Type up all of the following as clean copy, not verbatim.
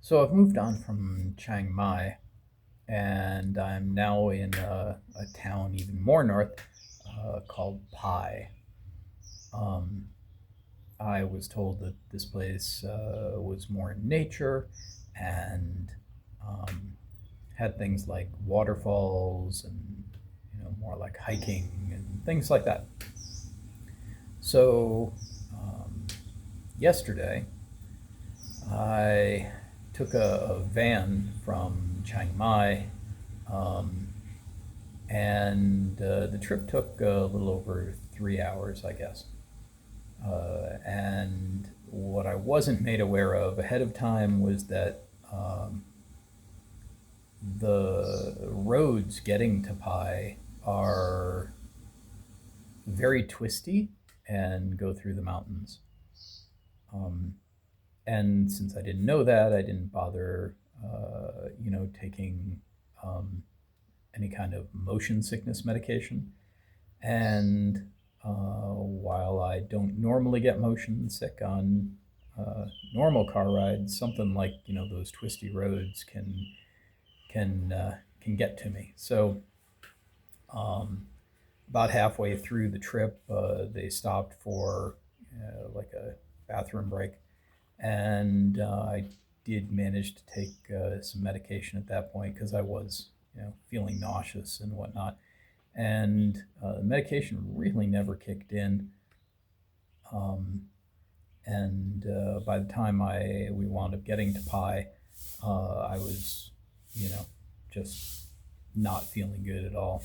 So I've moved on from Chiang Mai, and I'm now in a town even more north called Pai. Um, I was told that this place was more in nature and um, had things like waterfalls and more like hiking and things like that. So yesterday I took a van from Chiang Mai, um, and the trip took a little over 3 hours, I guess. And what I wasn't made aware of ahead of time was that the roads getting to Pai are very twisty and go through the mountains. Um, and since I didn't know that, I didn't bother, taking um, any kind of motion sickness medication. And while I don't normally get motion sick on normal car rides, something like those twisty roads can get to me. So um, about halfway through the trip, they stopped for like a bathroom break, and I did manage to take some medication at that point because I was feeling nauseous and whatnot, and the medication really never kicked in. Um, and by the time I we wound up getting to Pi, I was, just not feeling good at all.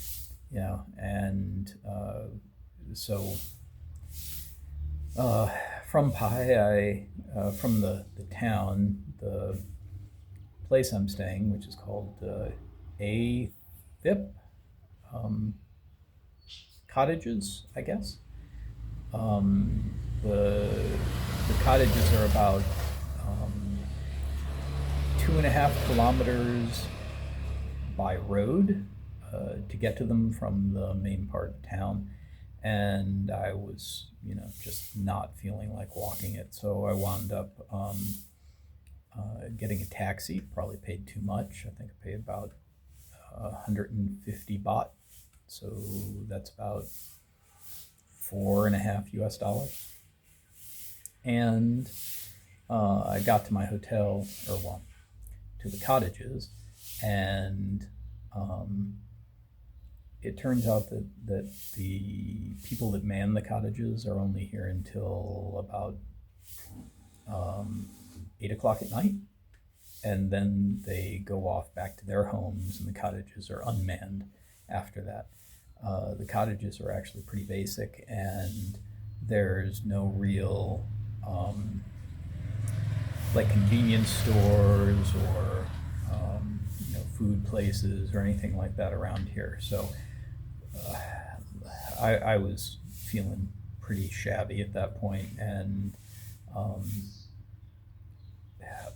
And so uh, from Pi, from the town, the place I'm staying, which is called A-thip um, cottages, I guess. Um, the cottages are about 2.5 kilometers by road to get to them from the main part of town. And I was, just not feeling like walking it. So I wound up getting a taxi, probably paid too much. I think I paid about 150 baht. So that's about 4.5 US dollars. And I got to my hotel, or well, to the cottages, and it turns out that the people that man the cottages are only here until about 8 o'clock at night, and then they go off back to their homes, and the cottages are unmanned after that. The cottages are actually pretty basic, and there's no real like convenience stores or food places or anything like that around here. So I was feeling pretty shabby at that point, and um,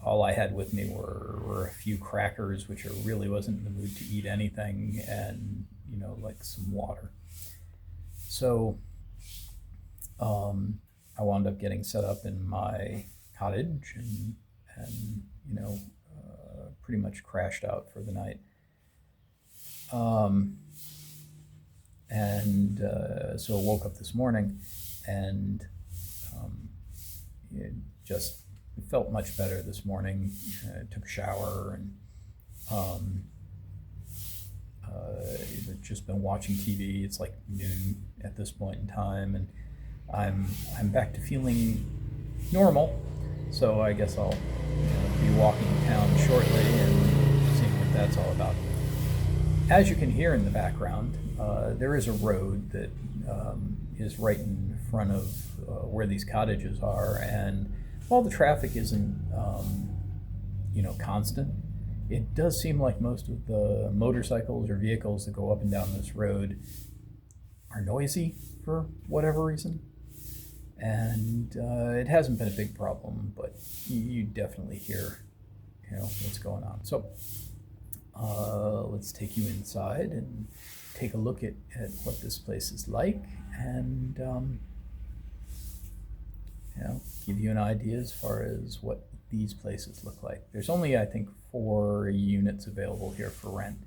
all I had with me were a few crackers, which I really wasn't in the mood to eat anything, and like some water. So I wound up getting set up in my cottage, and pretty much crashed out for the night. Um, and so I woke up this morning, and it just felt much better this morning. Took a shower, and um, just been watching TV. It's like noon at this point in time, and I'm back to feeling normal. So I guess I'll be walking town shortly and seeing what that's all about. As you can hear in the background, there is a road that is right in front of where these cottages are, and while the traffic isn't constant, it does seem like most of the motorcycles or vehicles that go up and down this road are noisy for whatever reason. And it hasn't been a big problem, but you definitely hear, what's going on. So let's take you inside and take a look at what this place is like, and give you an idea as far as what these places look like. There's only, I think, 4 units available here for rent.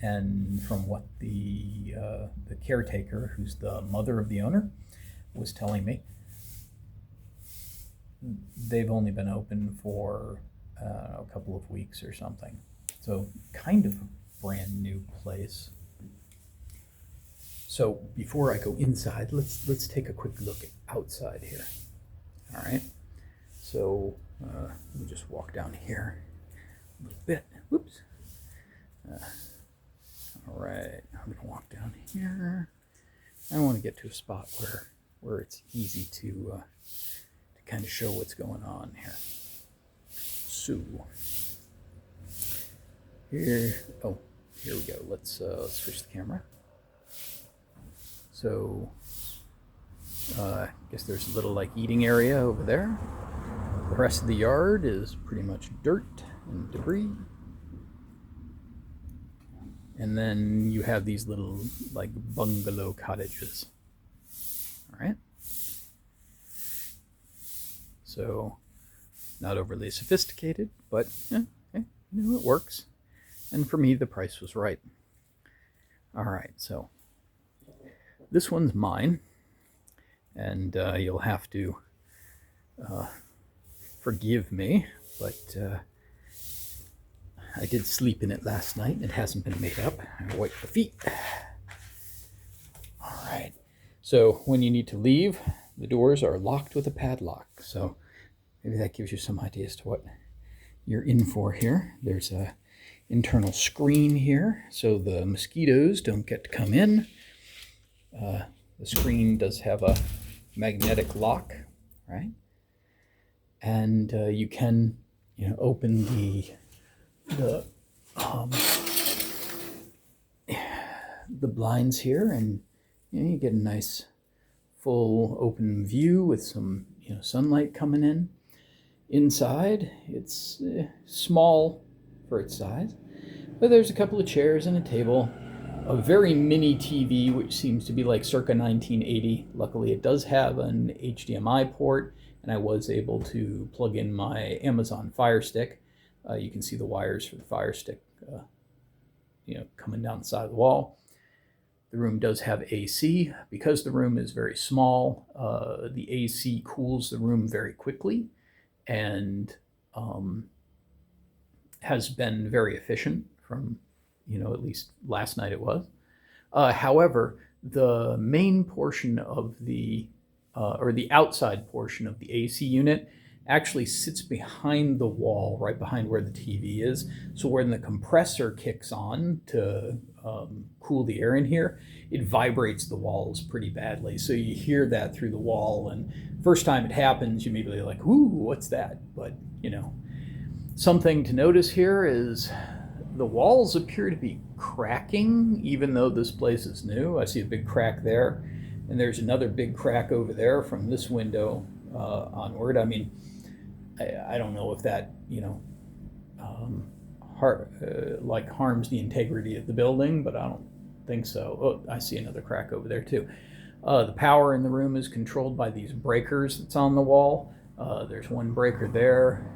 And from what the caretaker, who's the mother of the owner, was telling me, they've only been open for a couple of weeks or something. So kind of a brand new place. So before I go inside, let's take a quick look outside here. All right. So let me just walk down here a little bit. Whoops. All right. I'm gonna walk down here. I want to get to a spot where it's easy to kind of show what's going on here. So here we go. Let's switch the camera. So I guess there's a little like eating area over there. The rest of the yard is pretty much dirt and debris. And then you have these little like bungalow cottages. All right. So not overly sophisticated, but it works. And for me, the price was right. All right, so this one's mine, and you'll have to forgive me, but I did sleep in it last night. It hasn't been made up. I wiped the feet. All right, so when you need to leave, the doors are locked with a padlock. So maybe that gives you some idea as to what you're in for here. There's a internal screen here, so the mosquitoes don't get to come in. The screen does have a magnetic lock, right? And you can, open the blinds here, and you get a nice full open view with some sunlight coming in. Inside, it's small for its size, but there's a couple of chairs and a table, a very mini TV, which seems to be like circa 1980. Luckily, it does have an HDMI port, and I was able to plug in my Amazon Fire Stick. You can see the wires for the Fire Stick, coming down the side of the wall. The room does have AC. Because the room is very small, the AC cools the room very quickly, and has been very efficient from, at least last night it was. However, the main portion of the outside portion of the AC unit actually sits behind the wall, right behind where the TV is. So when the compressor kicks on to cool the air in here, it vibrates the walls pretty badly. So you hear that through the wall, and first time it happens, you may be like, ooh, what's that? But, something to notice here is the walls appear to be cracking, even though this place is new. I see a big crack there, and there's another big crack over there from this window onward. I mean, I don't know if that, harms the integrity of the building, but I don't think so. Oh, I see another crack over there too. The power in the room is controlled by these breakers that's on the wall. There's one breaker there.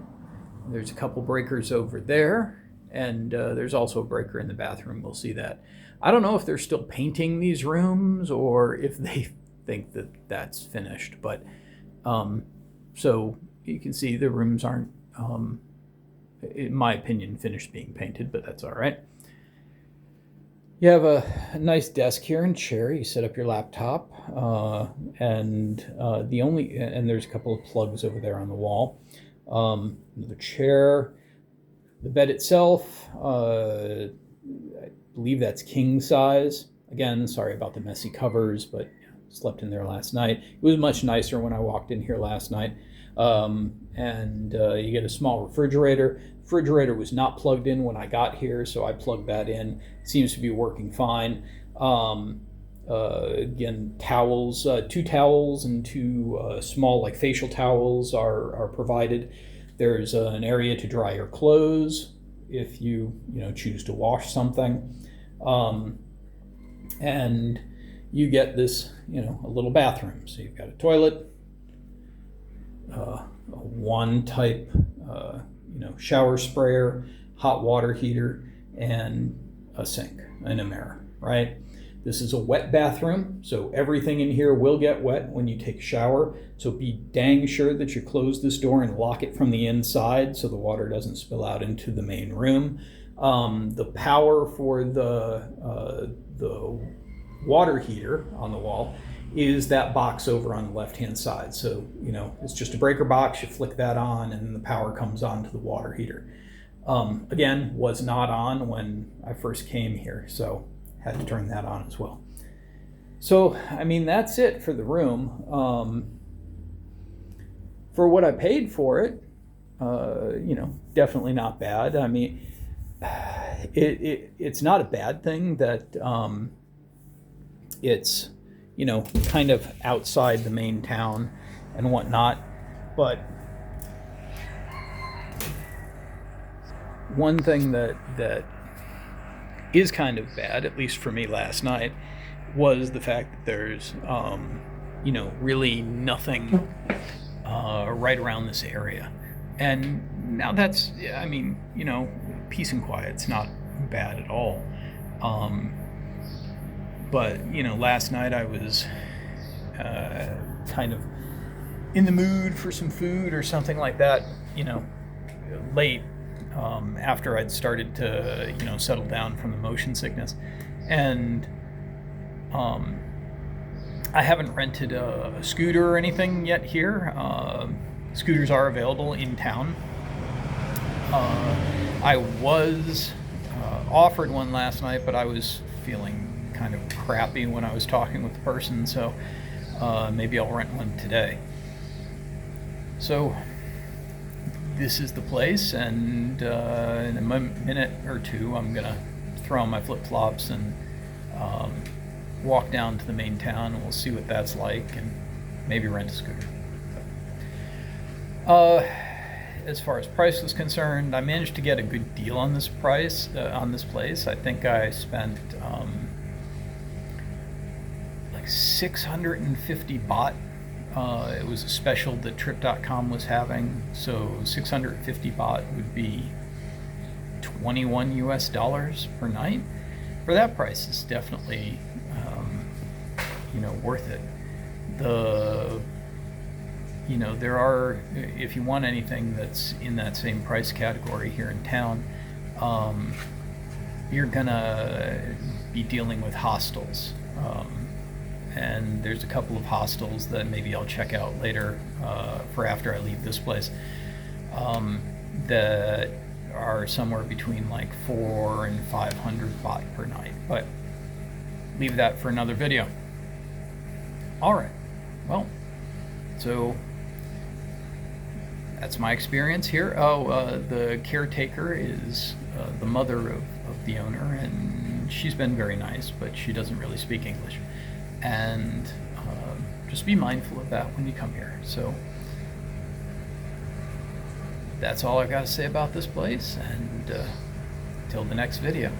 There's a couple breakers over there. And there's also a breaker in the bathroom. We'll see that. I don't know if they're still painting these rooms or if they think that that's finished. But so you can see the rooms aren't, in my opinion, finished being painted, but that's all right. You have a nice desk here and chair. You set up your laptop, and there's a couple of plugs over there on the wall. The chair, the bed itself, I believe that's king size. Again, sorry about the messy covers, but slept in there last night. It was much nicer when I walked in here last night. And you get a small refrigerator. Refrigerator was not plugged in when I got here, so I plugged that in. It seems to be working fine. Again, towels, 2 towels and 2 small like facial towels are provided. There's an area to dry your clothes if you choose to wash something. And you get this, a little bathroom. So you've got a toilet, a one type, shower sprayer, hot water heater, and a sink and a mirror, right? This is a wet bathroom, so everything in here will get wet when you take a shower. So be dang sure that you close this door and lock it from the inside so the water doesn't spill out into the main room. The power for the water heater on the wall is that box over on the left-hand side. So, it's just a breaker box. You flick that on and the power comes on to the water heater. Again, was not on when I first came here, so had to turn that on as well. So, that's it for the room. For what I paid for it, definitely not bad. It's not a bad thing that it's, kind of outside the main town and whatnot. But one thing that is kind of bad, at least for me last night, was the fact that there's, really nothing right around this area. And now that's, peace and quiet's not bad at all. But, last night I was kind of in the mood for some food or something like that, late after I'd started to, settle down from the motion sickness. And I haven't rented a scooter or anything yet here. Scooters are available in town. I was offered one last night, but I was feeling kind of crappy when I was talking with the person, so maybe I'll rent one today. So this is the place, and in a minute or two I'm gonna throw on my flip-flops and walk down to the main town, and we'll see what that's like and maybe rent a scooter. As far as price was concerned, I managed to get a good deal on this place. I think I spent like 650 baht. It was a special that Trip.com was having, so 650 baht would be $21 US per night. For that price, it's definitely worth it. There are, if you want anything that's in that same price category here in town, you're gonna be dealing with hostels. And there's a couple of hostels that maybe I'll check out later for after I leave this place that are somewhere between like 400 and 500 baht per night. But leave that for another video. All right. Well, so that's my experience here. The caretaker is the mother of the owner, and she's been very nice, but she doesn't really speak English. And just be mindful of that when you come here. So that's all I've got to say about this place, and till the next video.